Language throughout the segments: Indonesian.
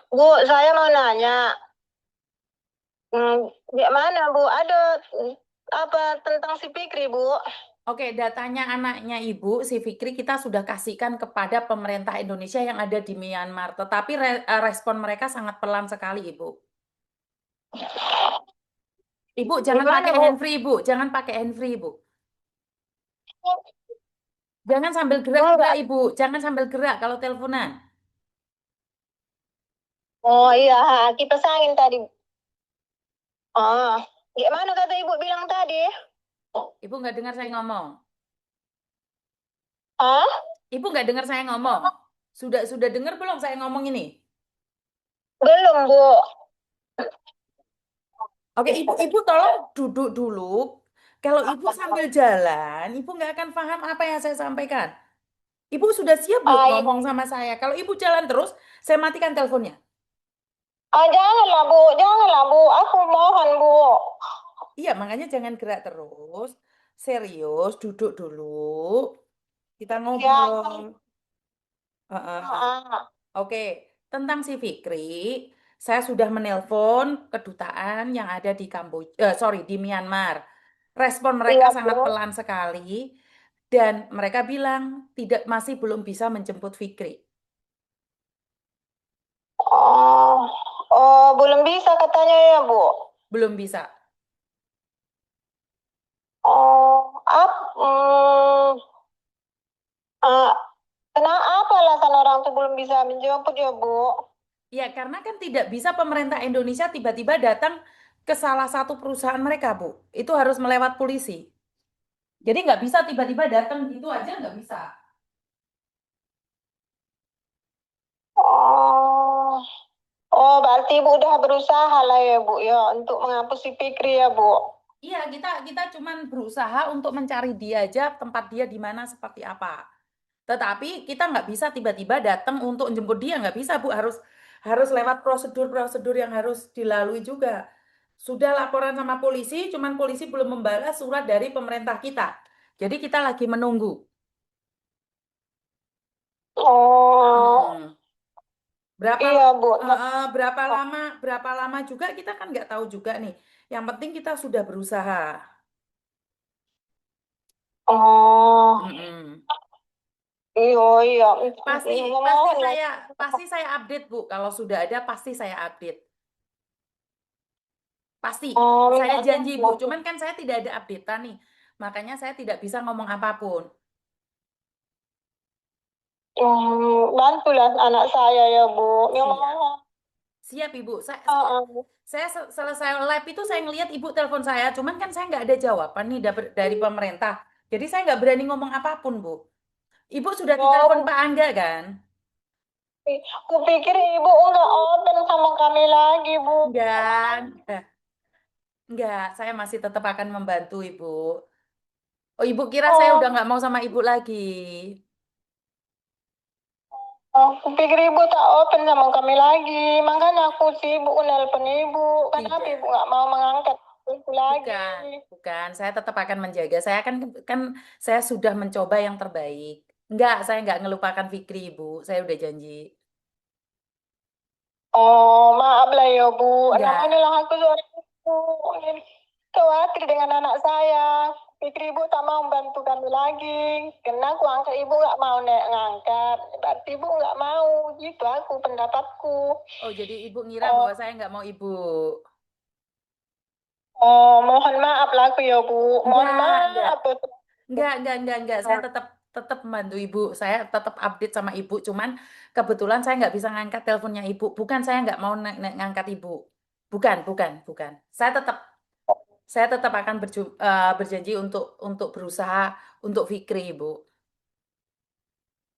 Bu, saya mau nanya, gimana Bu? Ada apa tentang si Fikri Bu? Oke, datanya anaknya Ibu, si Fikri, kita sudah kasihkan kepada pemerintah Indonesia yang ada di Myanmar. Tetapi respon mereka sangat pelan sekali, Ibu. Ibu, jangan Gimana pakai Bu? handfree, Ibu. Jangan pakai handfree, Ibu. Jangan sambil gerak-gerak, Enggak. Ibu. Jangan sambil gerak kalau teleponan. Oh iya, kipas angin tadi. Oh, gimana kata Ibu bilang tadi? Ibu nggak dengar saya ngomong. Hah? Ibu nggak dengar saya ngomong. Sudah dengar belum saya ngomong ini? Belum Bu. Oke, ibu tolong duduk dulu. Kalau ibu sambil jalan, ibu nggak akan paham apa yang saya sampaikan. Ibu sudah siap belum Ah, ngomong iya. sama saya? Kalau ibu jalan terus, saya matikan teleponnya. Janganlah Bu, janganlah Bu. Aku mohon Bu. Iya, makanya jangan gerak terus. Serius, duduk dulu. Kita Ya, ngobrol. Heeh. ah, Oke, tentang si Fikri, saya sudah menelpon kedutaan yang ada di sorry, di Myanmar. Respon mereka iya sangat Bu. pelan sekali dan mereka bilang masih belum bisa menjemput Fikri. Oh, oh belum bisa katanya ya Bu. Belum bisa. Oh, ah, kenapa alasan orang tuh belum bisa menjemput ya Bu? Ya, karena kan tidak bisa pemerintah Indonesia tiba-tiba datang ke salah satu perusahaan mereka, Bu. Itu harus melewat polisi. Jadi nggak bisa tiba-tiba datang gitu aja nggak bisa. Oh, oh berarti Ibu udah berusaha lah ya Bu ya untuk menghapus si Fikri ya Bu. Iya, kita cuman berusaha untuk mencari dia aja tempat dia di mana seperti apa. Tetapi kita nggak bisa tiba-tiba datang untuk jemput dia, nggak bisa, Bu. Harus harus lewat prosedur-prosedur yang harus dilalui juga. Sudah laporan sama polisi, cuman polisi belum membalas surat dari pemerintah kita. Jadi kita lagi menunggu. Oh, Mm-mm. Berapa iya Bu. berapa lama juga kita kan nggak tahu juga nih. Yang penting kita sudah berusaha. Oh, Mm-mm. iya iya. Pasti pasti Mohon lah. saya pasti saya update, Bu. Kalau sudah ada pasti saya update. Pasti. Oh, Saya minta janji, Bu. tolong. Cuman kan saya tidak ada updatean nih. Makanya saya tidak bisa ngomong apapun. Bantulah anak saya ya Bu. Ya Siap. mohon. Siap, Ibu. Ah, Selesai live itu saya ngelihat Ibu telepon saya. Cuman kan saya nggak ada jawaban nih dari pemerintah. Jadi saya nggak berani ngomong apapun, Bu. Ibu sudah ditelepon oh, Pak Angga kan? kupikir Ibu nggak open sama kami lagi Bu. Enggak. Enggak. Saya masih tetap akan membantu Ibu. Oh, Ibu kira saya udah Oh, nggak mau sama Ibu lagi? aku pikir ibu tak open sama kami lagi. Makanya aku sibuk nelpon ibu. Kenapa ibu Tidak. nggak mau mengangkat itu lagi? Bukan, bukan. Saya tetap akan menjaga. Saya kan saya sudah mencoba yang terbaik. Enggak, saya enggak ngelupakan Fikri, Ibu. Saya udah janji. Oh, maaf lah ya bu. Enggak, Namanya lah aku seorang ibu. Ini khawatir dengan anak saya. Pikir ibu tak mau bantu kami lagi. Karena aku angkat ibu nggak mau ngangkat. Berarti ibu nggak mau. Gitu aku pendapatku. oh, jadi Ibu ngira bahwa Oh, saya enggak mau Ibu. oh, mohon maaf lah aku ya bu. Mohon Enggak. maaf. Betul. Enggak. Saya tetap tetap membantu Ibu. Saya tetap update sama Ibu. Cuman kebetulan saya nggak bisa ngangkat teleponnya Ibu. Bukan saya nggak mau ngangkat Ibu. Bukan. Saya tetap akan berjanji untuk berusaha untuk Fikri, Ibu.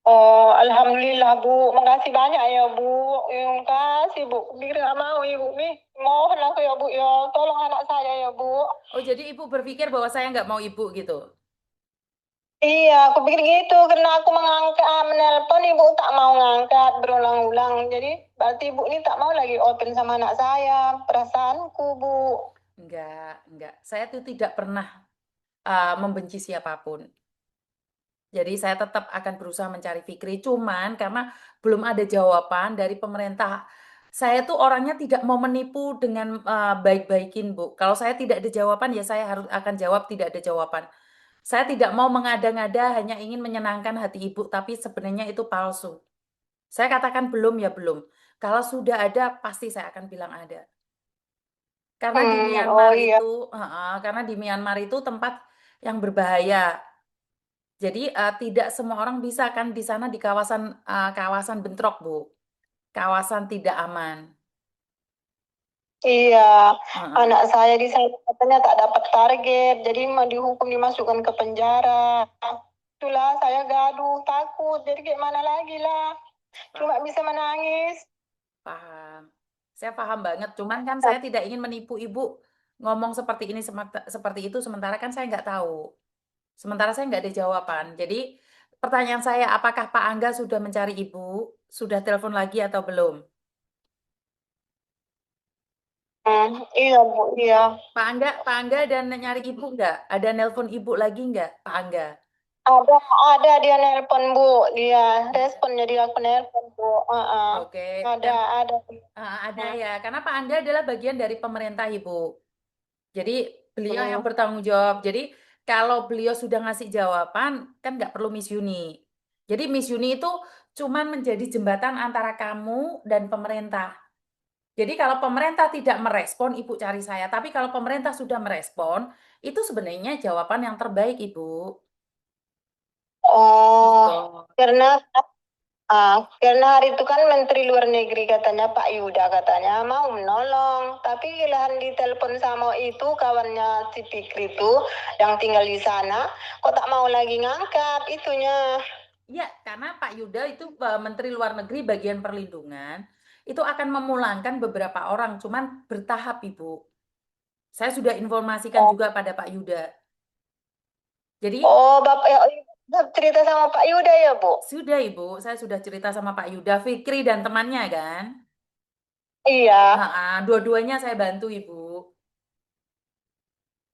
Oh, alhamdulillah Bu. Makasih banyak ya Bu. Terima kasih Bu. Pikir nggak mau Ibu nih. Mohon aku ya Bu ya. Tolong anak saya ya Bu. Oh, jadi Ibu berpikir bahwa saya nggak mau Ibu gitu? Iya, aku pikir gitu. Karena aku menelpon Ibu tak mau ngangkat berulang-ulang. Jadi berarti Ibu ini tak mau lagi open sama anak saya. Perasaanku Bu. Enggak. Saya tuh tidak pernah membenci siapapun. Jadi saya tetap akan berusaha mencari Fikri. Cuman karena belum ada jawaban dari pemerintah Saya tuh orangnya tidak mau menipu dengan baik-baikin, Bu. Kalau saya tidak ada jawaban, ya saya harus akan jawab tidak ada jawaban. Saya tidak mau mengada-ngada hanya ingin menyenangkan hati ibu, tapi sebenarnya itu palsu. Saya katakan belum ya belum. Kalau sudah ada, pasti saya akan bilang ada. Karena di Oh Myanmar iya. itu, karena di Myanmar itu tempat yang berbahaya. Jadi tidak semua orang bisa kan di sana di kawasan kawasan bentrok, Bu. Kawasan tidak aman. Iya, Heeh. anak saya di sana katanya tak dapat target, jadi mau dihukum dimasukkan ke penjara. Itulah saya gaduh, takut, jadi gimana lagi lah. Cuma Paham, bisa menangis. paham. Saya paham banget. Cuman kan saya tidak ingin menipu ibu ngomong seperti ini seperti itu sementara kan saya nggak tahu. Sementara saya nggak ada jawaban. Jadi pertanyaan saya, apakah Pak Angga sudah mencari ibu? Sudah telepon lagi atau belum? Iya Bu, iya. Pak Angga dan nyari ibu nggak? Ada nelpon ibu lagi nggak, Pak Angga? Ada, ada dia nelpon Bu, dia responnya dia aku nelpon Bu. Oke, Ada, kan ada. ada ya. Karena Pak Angga adalah bagian dari pemerintah, Ibu. Jadi beliau yang Hmm. bertanggung jawab. Jadi kalau beliau sudah ngasih jawaban, kan nggak perlu Miss Yuni. Jadi Miss Yuni itu cuman menjadi jembatan antara kamu dan pemerintah. Jadi kalau pemerintah tidak merespon, Ibu cari saya. Tapi kalau pemerintah sudah merespon, itu sebenarnya jawaban yang terbaik, Ibu. Oh, Gitu. karena hari itu kan Menteri Luar Negeri katanya Pak Yuda katanya mau menolong. Tapi giliran ditelepon sama itu kawannya si Fikri itu yang tinggal di sana, kok tak mau lagi ngangkat itunya. Iya, karena Pak Yuda itu Menteri Luar Negeri bagian perlindungan, itu akan memulangkan beberapa orang, cuman bertahap, Ibu. Saya sudah informasikan Oh, juga pada Pak Yuda. Jadi oh Bapak ya, cerita sama Pak Yuda ya Bu? sudah Ibu, saya sudah cerita sama Pak Yuda, Fikri dan temannya kan. Iya. Dua-duanya saya bantu Ibu.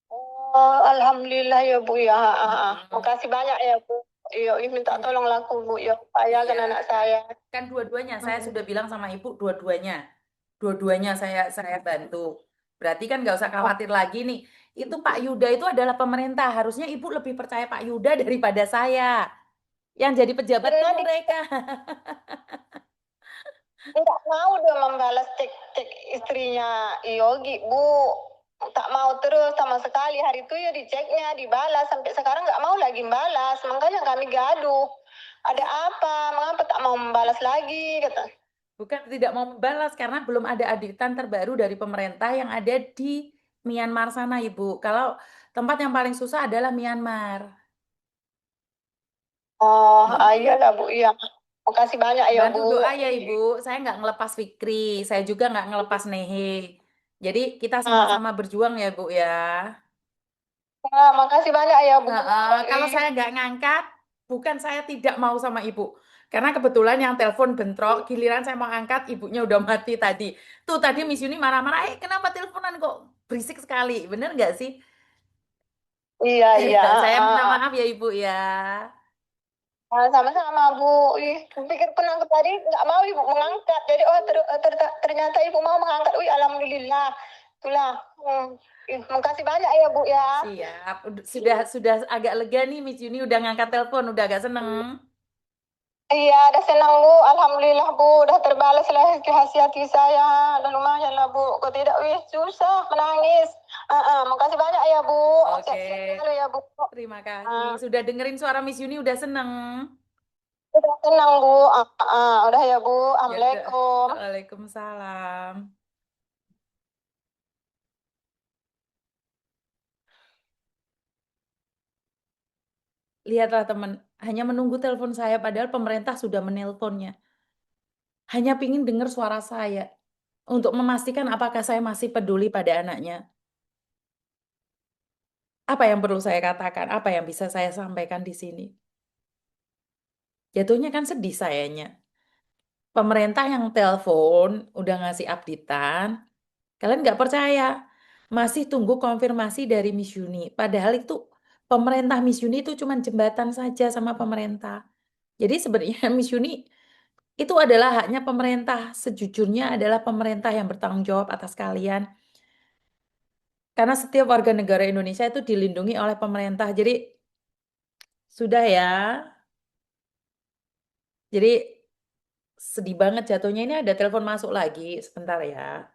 Oh, Alhamdulillah ya Bu ya. Mm-mm. Makasih banyak ya Bu. Iya, minta Iya, tolong laku Bu ya. Saya iya. kan anak saya. Kan dua-duanya saya Mm. sudah bilang sama Ibu, dua-duanya. Dua-duanya saya bantu. Berarti kan nggak usah khawatir lagi nih. Itu Pak Yuda itu adalah pemerintah. Harusnya Ibu lebih percaya Pak Yuda daripada saya. Yang jadi pejabat tuh Karena dia mereka. tidak mau dia membalas cek istrinya Yogi Bu. Tak mau terus sama sekali. Hari itu ya diceknya, dibalas. Sampai sekarang nggak mau lagi balas. Makanya kami gaduh. Ada apa? Mengapa tak mau membalas lagi? Kata. Bukan tidak mau membalas karena belum ada auditan terbaru dari pemerintah yang ada di Myanmar sana, Ibu. Kalau tempat yang paling susah adalah Myanmar. Oh, Mm-mm. iyalah Bu. Iya. Makasih banyak ya Bantu Bu. doa ya Ibu. Saya nggak ngelepas Fikri, saya juga nggak ngelepas Nehe. Jadi kita Ah, sama-sama berjuang ya Bu ya. makasih banyak ya Bu. Kalau saya nggak ngangkat, bukan saya tidak mau sama Ibu. Karena kebetulan yang telepon bentrok, giliran saya mau angkat, ibunya udah mati tadi. Tuh tadi Miss Yuni marah-marah, kenapa teleponan kok berisik sekali? Bener nggak sih? Iya, iya. Saya minta maaf ya Ibu ya. Sama-sama Bu. Ih, pikir pun aku tadi nggak mau Ibu mengangkat. Jadi ternyata Ibu mau mengangkat. Wih, Alhamdulillah. Itulah. Makasih banyak ya Bu ya. Siap. Sudah agak lega nih Miss Yuni udah ngangkat telepon, udah agak seneng. Iya, udah senang Bu. Alhamdulillah Bu. Udah terbalas lah hati saya. Udah lumayan lah Bu. Kok tidak, wih, susah menangis. Makasih banyak ya Bu. Oke, Sehat selalu ya Bu. terima kasih. Ah, Sudah dengerin suara Miss Yuni udah seneng. udah senang Bu. Udah ya Bu. Ya udah. Assalamualaikum. Waalaikumsalam. Lihatlah teman, hanya menunggu telepon saya padahal pemerintah sudah menelponnya. Hanya pingin dengar suara saya untuk memastikan apakah saya masih peduli pada anaknya. Apa yang perlu saya katakan? Apa yang bisa saya sampaikan di sini? Jatuhnya kan sedih sayanya. Pemerintah yang telepon udah ngasih updatean, kalian nggak percaya. Masih tunggu konfirmasi dari Miss Yuni. Padahal itu pemerintah Miss Yuni itu cuma jembatan saja sama pemerintah. Jadi sebenarnya Miss Yuni Itu adalah haknya pemerintah. Sejujurnya adalah pemerintah yang bertanggung jawab atas kalian. Karena setiap warga negara Indonesia itu dilindungi oleh pemerintah. Jadi sudah ya. Jadi sedih banget jatuhnya. Ini ada telepon masuk lagi. Sebentar ya.